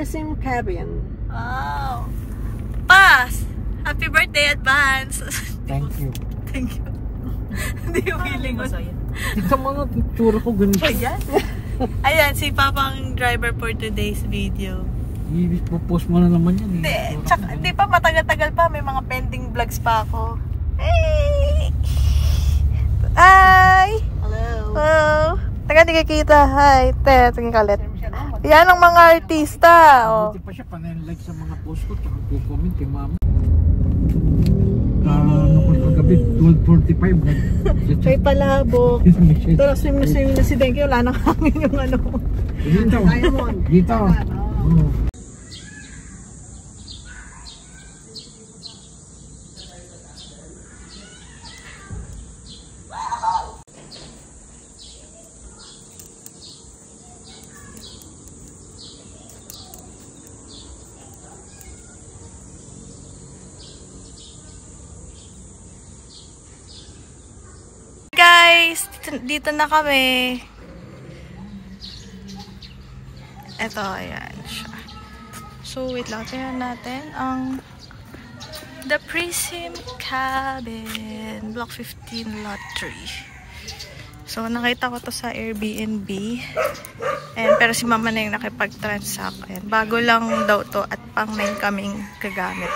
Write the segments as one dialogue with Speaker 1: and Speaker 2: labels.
Speaker 1: Prism cabin.
Speaker 2: Wow. Pass! Happy birthday advance!
Speaker 1: Thank you.
Speaker 2: Thank you. Hindi yung feeling ko.
Speaker 1: Tignan mo nga, tsura ko ganito.
Speaker 2: Ayan. Ayan, si Papang driver for today's video.
Speaker 1: I-post mo na naman yan.
Speaker 2: Hindi pa, matagal-tagal pa. May mga pending vlogs pa ako. Hey! Hi!
Speaker 1: Hello.
Speaker 2: Hello! Taga di kikita. Hi! Tingin kalit. Yan ang mga artista. Oh.
Speaker 1: Buti pa siya, panay-like sa mga post ko. Tsaka comment kay mama. Ano ko kagabi, 12:45.
Speaker 2: May palabok. Pero swim na si Denki. Wala nang hangin yung ano.
Speaker 1: Dito. Dito. Oh.
Speaker 2: Guys, dito na kami. Ito, ayan siya. So, wait lang. Tingnan natin ang The Prism Cabin. Block 15, Lot 3. So, nakita ko to sa Airbnb. Pero si mama na yung nakipag-transact. Ayan, bago lang daw to at pang 9 kaming kagamit.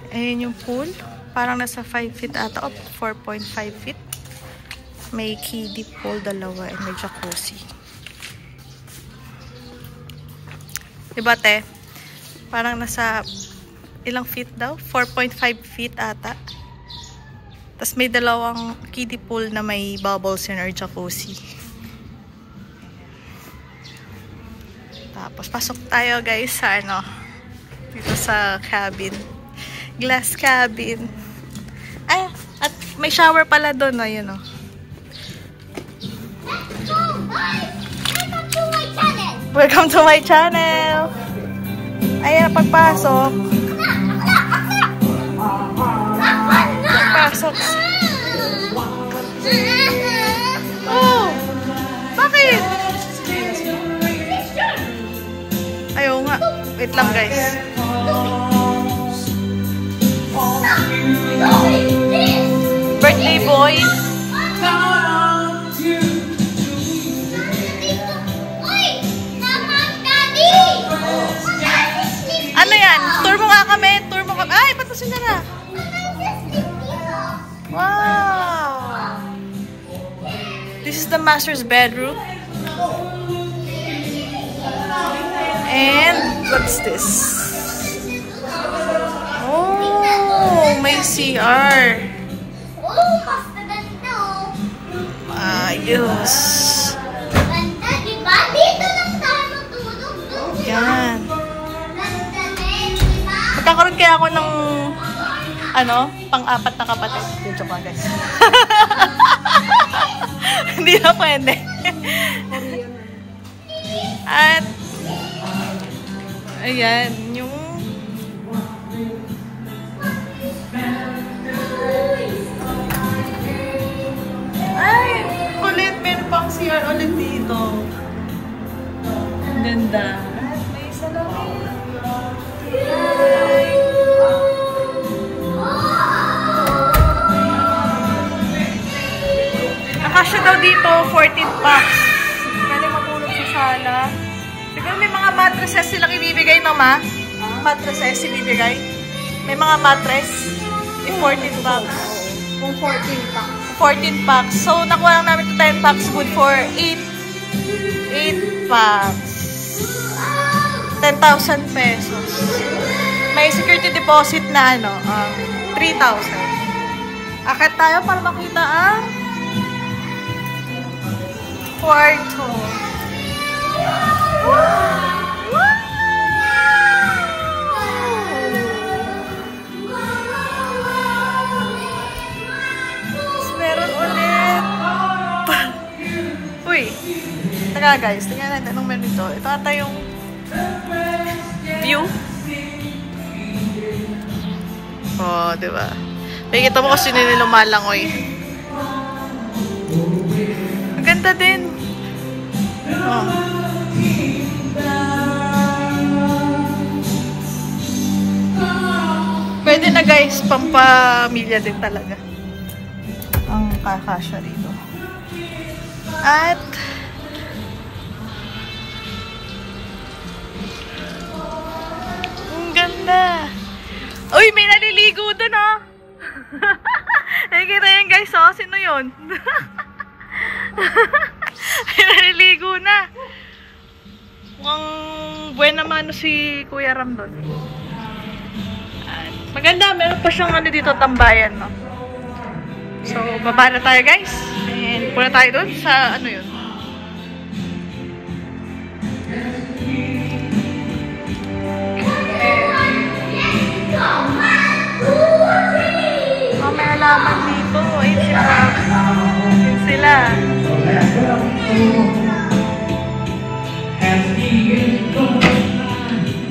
Speaker 2: Ayan yung pool. Parang nasa 5 feet ata o 4.5 feet. May kiddie pool, dalawa, and may jacuzzi. Diba, te? Parang nasa ilang feet daw? 4.5 feet ata. Tapos may dalawang kiddie pool na may bubbles in or jacuzzi. Tapos pasok tayo guys sa ano, dito sa cabin. Glass cabin. Ay, at may shower pala doon, ayun oh. Welcome to my channel. Ayan, pagpasok. Pagpasok. Oh, bakit? Ayaw nga. Wait lang guys. Birthday boy. Ano yan? Tour mo nga kami. Tour mo kami. Ay, patasin na na. Wow. This is the master's bedroom. And what's this? May CR. Ayos. Yan. Magkakaroon kaya ako ng ano, pang-apat na kapatid. Yung joke lang guys. Hindi na pwede. At ayan, yung ay, kulit. Meron pang CR ulit dito. Ganda. At may salamin. Hi. Nakasya daw dito 14 packs. Pwede matulog sa sala. Siguro may mga mattresses silang ibibigay, mama. Mattresses ibibigay. May mga mattress. 14 packs.
Speaker 1: Kung 14 packs.
Speaker 2: 14 packs. So, nakuha lang namin 10 packs good for 8 packs. 10,000 pesos. May security deposit na ano, 3,000. Akit tayo para makita ang kwarto. Meron ulit. Uy. Teka guys, tingnan natin anong meron ito. Ito ata yung view. Oh, diba? Nakikita mo kasi nila lumalangoy. ganda din. Oh. Pwede na guys, pampamilya din talaga ang kakasya rito. At ang ganda. Uy, may naliligo dun oh. Nakikita yan guys oh, sino yun? May naliligo na. Mukhang buena mano si Kuya Ram dun. Maganda, meron pa siyang ano dito, tambayan, no? So, baba na tayo, guys. And punta tayo doon sa ano yun. Oh, may halaman dito. Ayun sila. Ayun sila.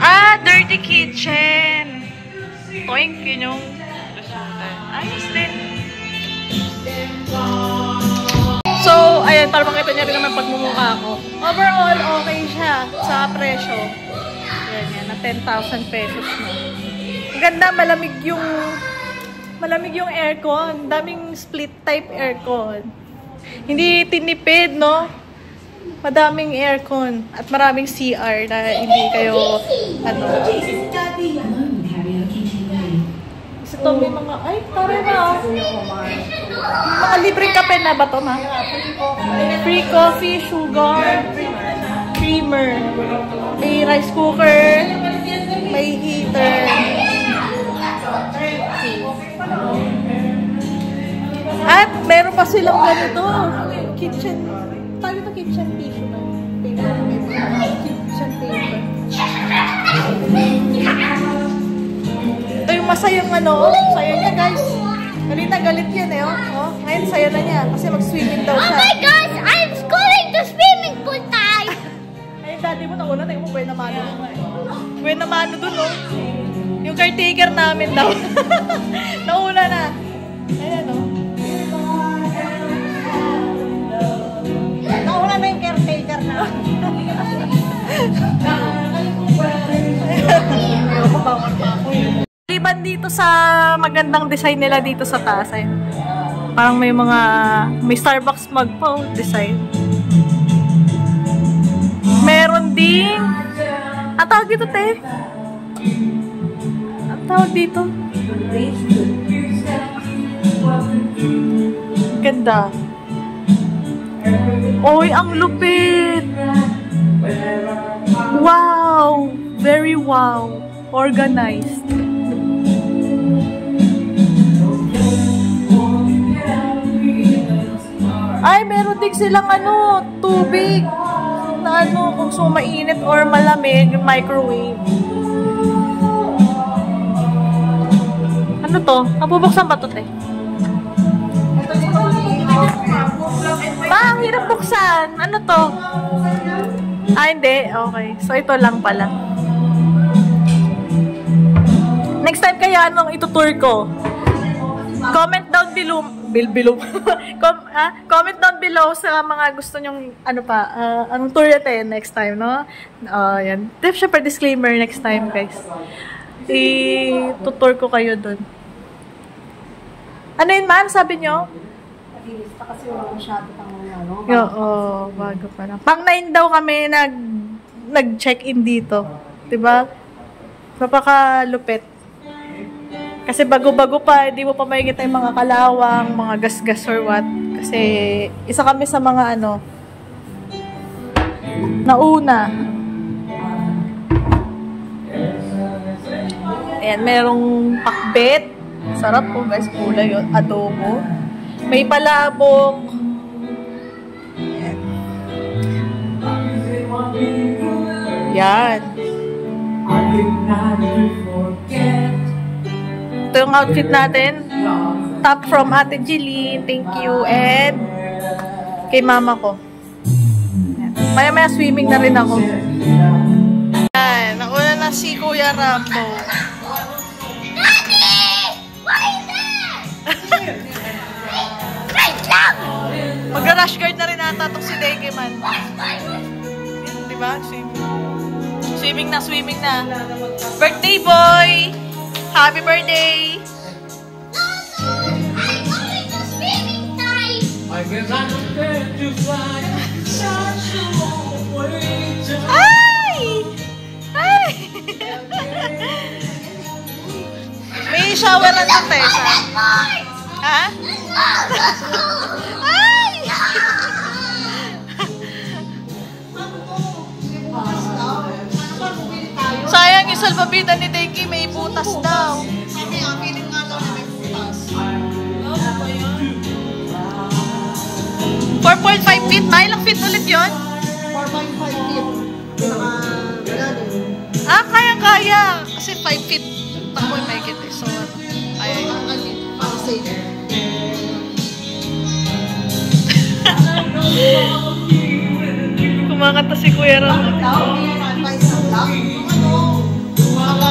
Speaker 2: Ah, dirty kitchen. Toink, yun yung resultan. Ayos din. So, ayan, para makita niya rin naman pagmumukha ko. Overall, okay siya sa presyo. Ayan, yan, na 10,000 pesos na. Ang ganda, malamig yung aircon. Daming split type aircon. Hindi tinipid, no? Madaming aircon at maraming CR na hindi kayo, ano. Ito may mga, ay, tara na. Mga libreng kape na ba ito, ma? Free coffee, sugar, creamer. May rice cooker, may heater. At meron pa silang ganito. Kitchen, tawag ito kitchen tissue ba? Kitchen paper. Ito yung masayang ano, saya niya guys. Kanina galit yan eh, oh. Ngayon saya na niya kasi mag-swimming daw siya.
Speaker 3: Oh my gosh, I'm going to swimming pool time!
Speaker 2: Ayun, daddy mo nauna na yung buhay na mano. Buhay na mano dun, oh. Yung caretaker namin daw. Nauna na. Ayan, oh.
Speaker 3: Nauna na yung caretaker na.
Speaker 2: Liban dito sa magandang design nila dito sa taas. Ayun. Parang may Starbucks mug pa, oh, design. Meron ding ang tawag dito, te? Ang tawag dito? Ganda. Oy, ang lupit! Wow! Very wow! Organized. Ay, meron din silang ano, tubig na ano, kung so mainit or malamig, microwave. Ano to? Nabubuksan ba to, te? Ang hirap buksan. Ano to? Ah, hindi. Okay. So, ito lang pala. Next time kaya anong itutour ko? Comment down below. Comment down below sa mga gusto nyong ano pa, anong tour natin next time, no? Yan. Syempre, disclaimer next time, guys. I-tutor ko kayo dun. Ano yun, ma'am? Sabi nyo?
Speaker 3: Kasi wala masyado pang ano.
Speaker 2: Oo, bago pa lang. Pang 9 daw kami nag-check-in dito. Diba? Napakalupit. Kasi bago-bago pa, hindi mo pa makikita yung mga kalawang, mga gas-gas or what. Kasi isa kami sa mga ano, nauna. Ayan, merong pakbet. Sarap po guys, kulay yun. Adobo. May palabok. Ayan. Yan. Ito yung outfit natin. Top from Ate Jeline. Thank you. And kay mama ko. Maya-maya swimming na rin ako. Ayan. Nauna na si Kuya Rambo.
Speaker 3: Daddy! What is that? Wait lang!
Speaker 2: rash guard na rin ata itong si Dekeman. Diba? Swimming na, swimming na. Birthday boy! Happy birthday!
Speaker 3: I'm going to swimming time.
Speaker 1: I guess I'm prepared to fly.
Speaker 2: Ay! Ay! May shower na sa Tessa. Ha? Ay! Sayang yung salbabida ni Deki, may butas daw. 4.5 feet? Ba? Ilang feet ulit yun?
Speaker 3: 4.5 feet.
Speaker 2: Ah, kaya-kaya. Kasi 5 feet. Takoy may kit eh. So, kaya yun. Kumakanta si Kuya Ram.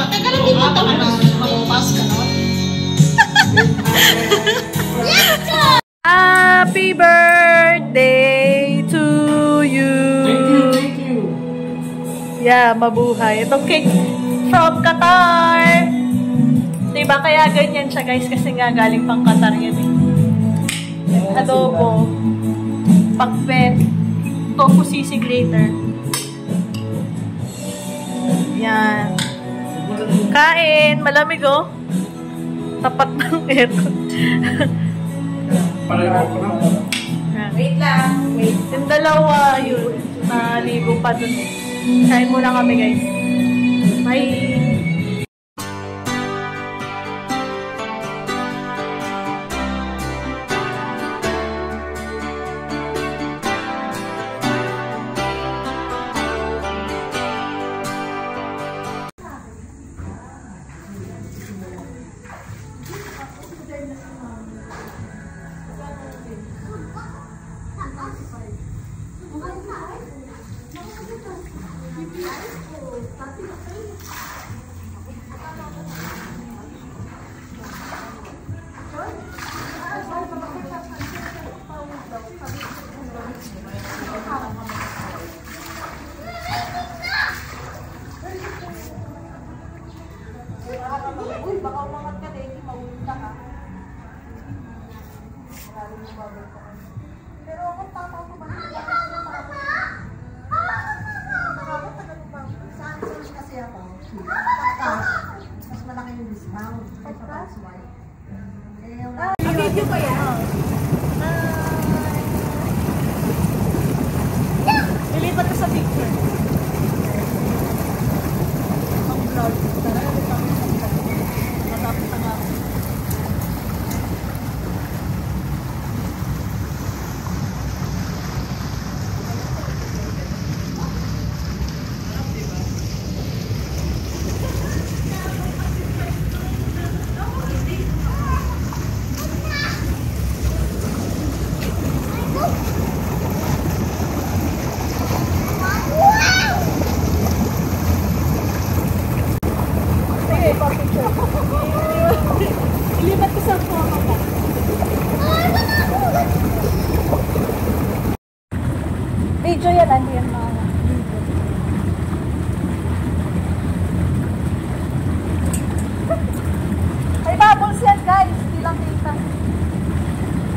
Speaker 3: Teka lang, di ba ito mabupas ka nun?
Speaker 2: Happy birthday to you.
Speaker 1: Thank you.
Speaker 2: Yeah, mabuhay. Itong cake from Qatar. Diba kaya ganyan siya guys? Kasi nga galing pang Qatar yan eh. Adobo. Pakbet. Tofu sisig later. Yan. Kain. Malamig oh. Tapat ng aircon.
Speaker 3: Wait lang. Wait.
Speaker 2: Yung dalawa yun. Naligo pa dun. Kain muna kami guys. Bye!
Speaker 3: Uy, baka umangat ka din, mawulta ka. Pero ako tataw ko ba? Saan kasi ako? Mas malaki yung discount. That's why. Video pa yan.
Speaker 2: Lilipat ka sa picture. Ang vlog. Matapos na nga. Ilipat ko sa photo ka. Video yan, ano yan mga may bubbles yan guys, hindi lang kita.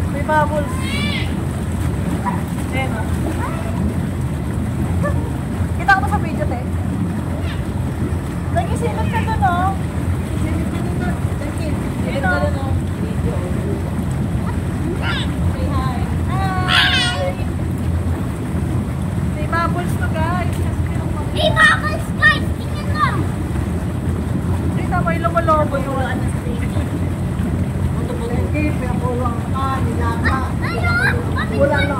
Speaker 2: May bubbles. Ayan o. Kita ko ba sa video, te? Nag-isilot ka doon o. Dito. Say hi. Hi! May bubbles to guys.
Speaker 3: Hey, bubbles, guys! Tingnan mo!
Speaker 2: Dito may lumolobo yung ano sa station.
Speaker 3: Wala no.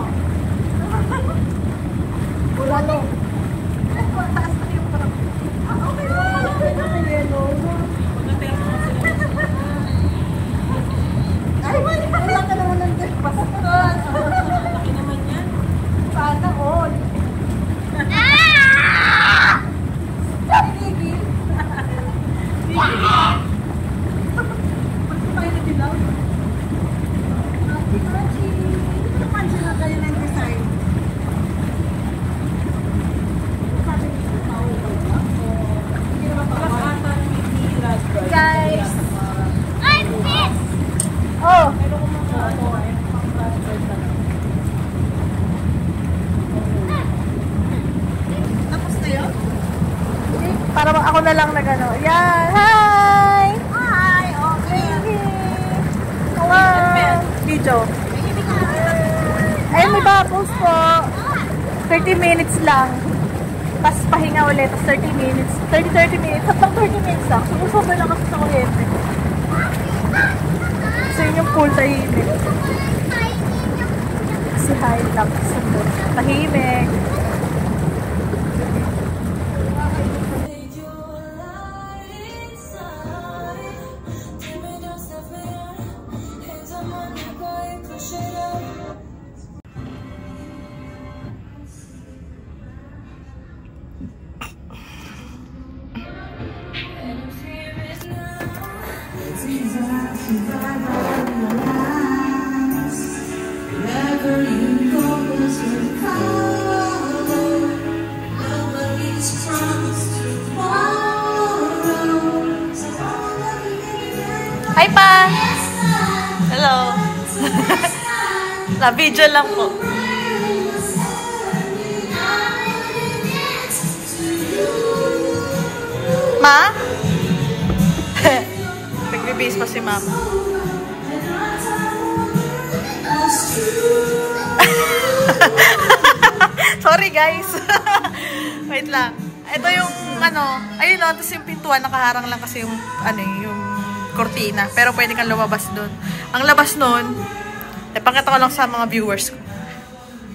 Speaker 3: Wala no.
Speaker 2: Taas na yung parang. Okay na.
Speaker 3: Ay, wala ka naman ng bastos. Laki naman yan. Sana all. Tigil. Ba't kumain na dilaw? Ate Pachi. Ito na pansin na kayo ng
Speaker 2: guys. Oh.
Speaker 3: Tapos na yun?
Speaker 2: Para ako na lang na gano'n. Yan. Hi!
Speaker 3: Hi! Okay.
Speaker 2: Wow! Video. Ayun, may bubbles po. 30 minutes lang. Tapos pahinga ulit. Tapos 30 minutes. 30 minutes. Hanggang 30 minutes lang. Sumusubay lang kasi sa kuryente. So yun yung pool tahimik. Kasi high lang. Tahimik. Hi pa! Hello! Na-video lang po. Ma? Nagbibihis pa si Mama. Sorry guys! Wait lang. Ito yung ano, ayun o, tapos yung pintuan nakaharang lang kasi yung ano yung kortina. Pero pwede kang lumabas doon. Ang labas nun, pakita ko lang sa mga viewers ko.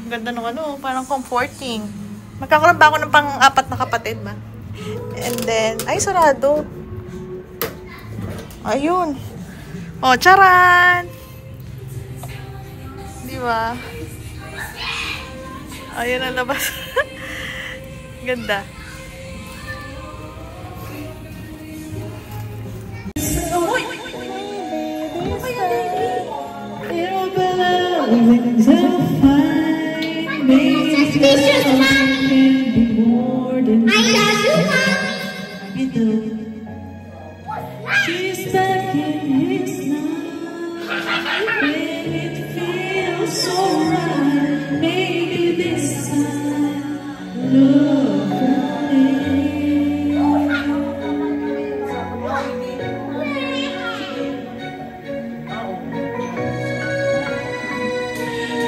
Speaker 2: Ang ganda nung ano, parang comforting. Magkakaroon ba ako ng pang-apat na kapatid ba? And then, ay sarado. Ayun. Oh, charan! Di ba? Ayun ang labas. Ganda.
Speaker 4: She's back in his life, and it feels so right. Maybe this time, look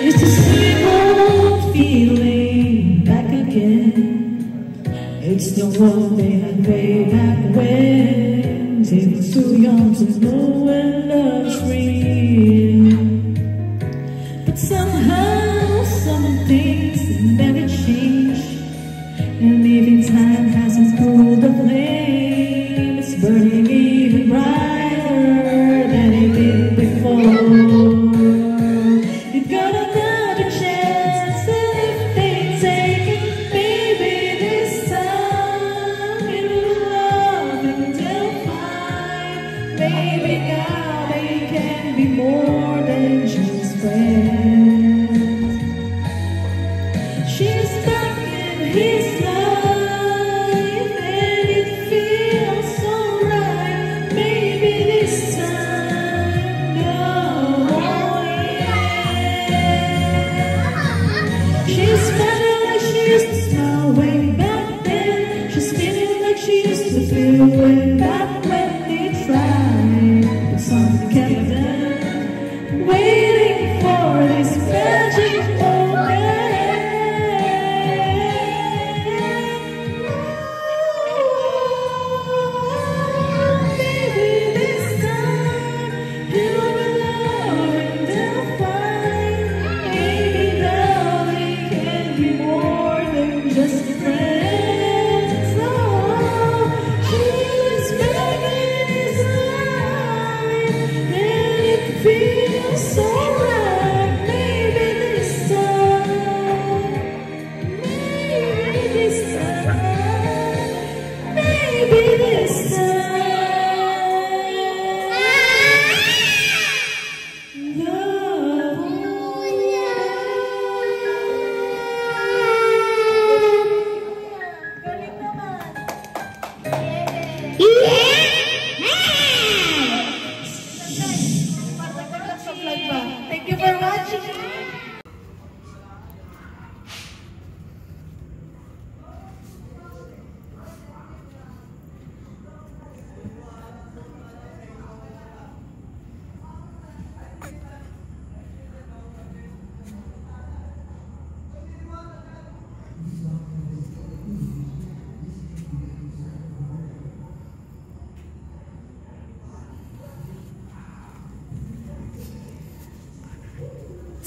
Speaker 4: it's the same old feeling back again. It's the one they had way back when. Still too young to know when love's real. But somehow some things never change, and even time hasn't cooled the flame. It's burning even brighter than it did before. You've got another chance, and if they take it, baby, this time it'll love until fine. Maybe now they can be more than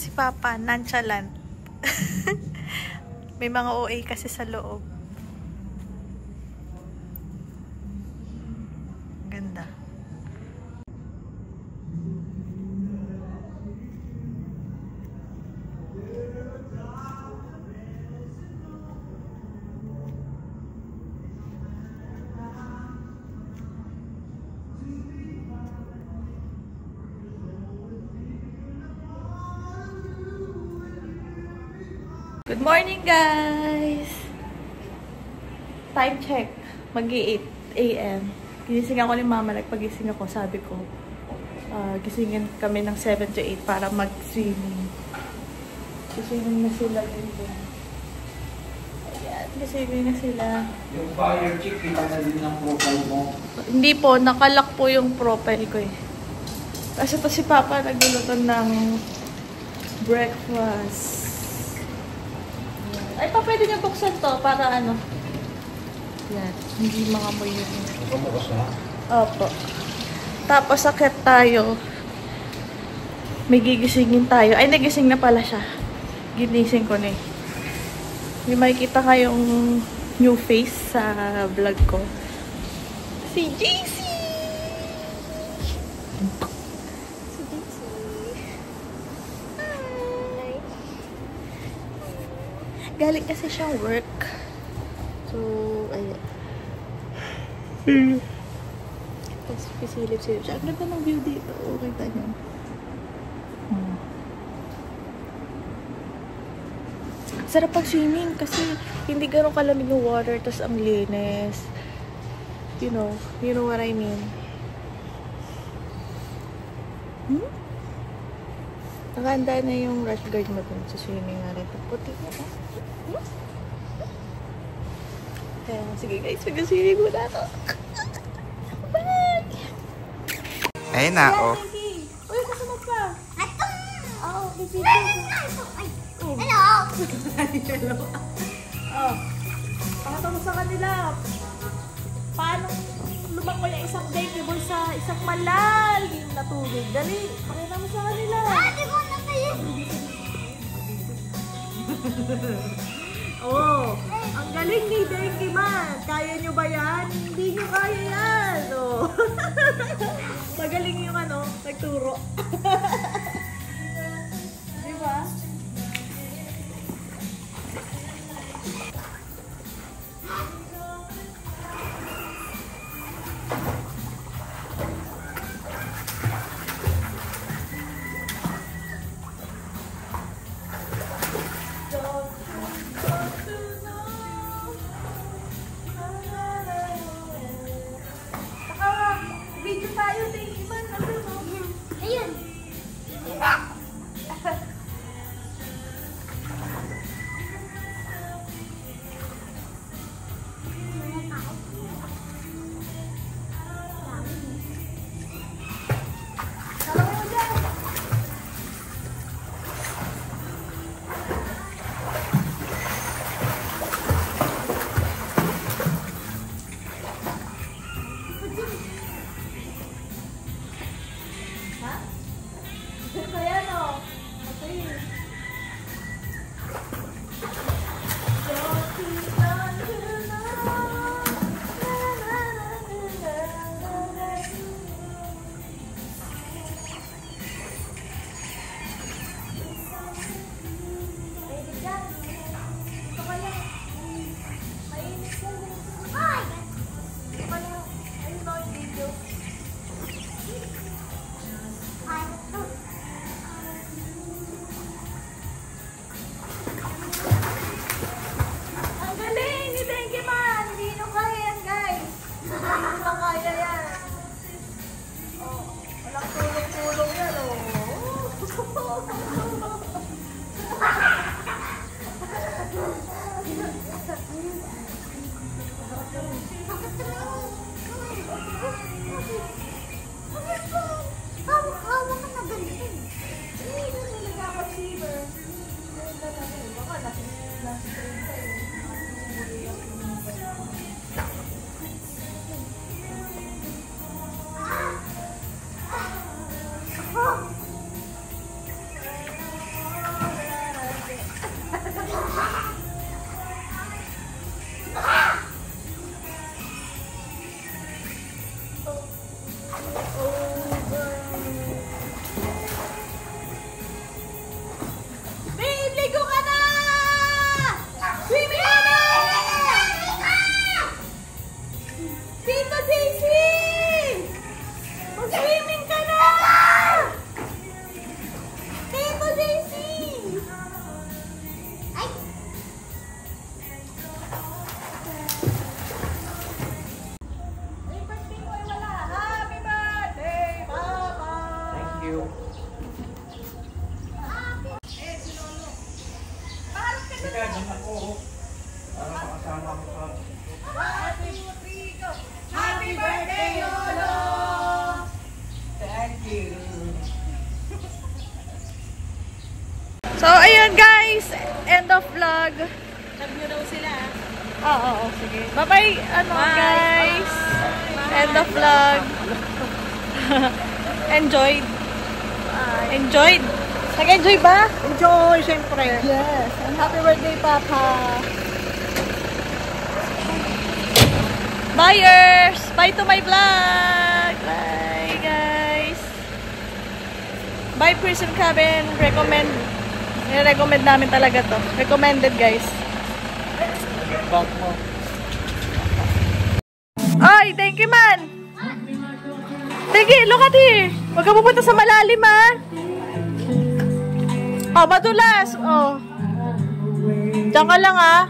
Speaker 2: Si Papa, nonchalant. May mga OA kasi sa loob. Ganda. Good morning, guys! Time check. Mag-8 a.m. Ginising ako ni Mama. Nagpagising ako, sabi ko, gisingin kami ng 7 to 8 para mag-swimming. Gisingin na sila dito. Ayan, gisingin na sila.
Speaker 1: Yung fire chick, kita na din ng profile mo.
Speaker 2: Hindi po, nakalock po yung profile ko eh. Kasi to si Papa nagluluto ng breakfast. Ay, pa pwede niya buksan to para ano. Yan, hindi mangamoy yun.
Speaker 1: Kumukas na?
Speaker 2: Opo. Tapos akit tayo. May gigisingin tayo. Ay, nagising na pala siya. Ginising ko na eh. May makikita kayong new face sa vlog ko. Si JC! Si JC. Hi! Galing kasi siyang work. So, ayan. Tapos, pisilip-silip siya. Ang ganda ng view dito. O, kita niyo. Sarap pag-swimming kasi hindi gano'ng kalamig yung water. Tapos, ang linis. You know what I mean. Nakahanda na yung rash guard mo dun sa swimming na rin. Puti na ba? Kaya, sige guys, mag-swimming muna ako. Bye!
Speaker 5: Ayun na, oh.
Speaker 2: Uy, kasunod ka. Oo, bibig.
Speaker 3: Hello!
Speaker 2: Hello. Oh. Pakita mo sa kanila. Paano lumangoy yung isang baby sa isang malalim na tubig. Dali, pakita mo sa kanila.
Speaker 3: Di ko na kayo!
Speaker 2: Oh, ang galing ni Dengue Man. Kaya nyo ba yan? Hindi nyo kaya yan. Oh. Magaling yung nagturo. Di ba? Video tayo, Dengue Man.
Speaker 3: Ayun!
Speaker 2: Kaya no. Okay. Ang galing ni Dengue Man! Hindi nyo kaya yan, guys! Hindi nyo kaya yan! Oh, walang tulong-tulong yan, oh!
Speaker 3: Hawa ka na ganito.
Speaker 2: Hindi na nagkakasiver. Baka nasa-train sa'yo.
Speaker 1: you. Teka, dyan ako. Para makasama ko sa...
Speaker 3: Happy birthday, Lolo!
Speaker 1: Thank you.
Speaker 2: So, ayun guys. End of vlog.
Speaker 3: Nag-view daw sila.
Speaker 2: Oo, sige. Bye-bye, guys. End of vlog. Enjoyed. Enjoyed. Nag-enjoy ba?
Speaker 3: Enjoy, siyempre.
Speaker 2: Yes. And happy birthday, Papa. Buyers! Bye to my vlog! Bye, guys! Bye, Prism Cabin. Recommend namin talaga to. Recommended, guys.
Speaker 1: Back mo.
Speaker 2: Ay, thank you, man! Thank you, look at here! Huwag ka pupunta sa malalim, ha? Oh, madulas! Oh. Diyan ka lang, ha?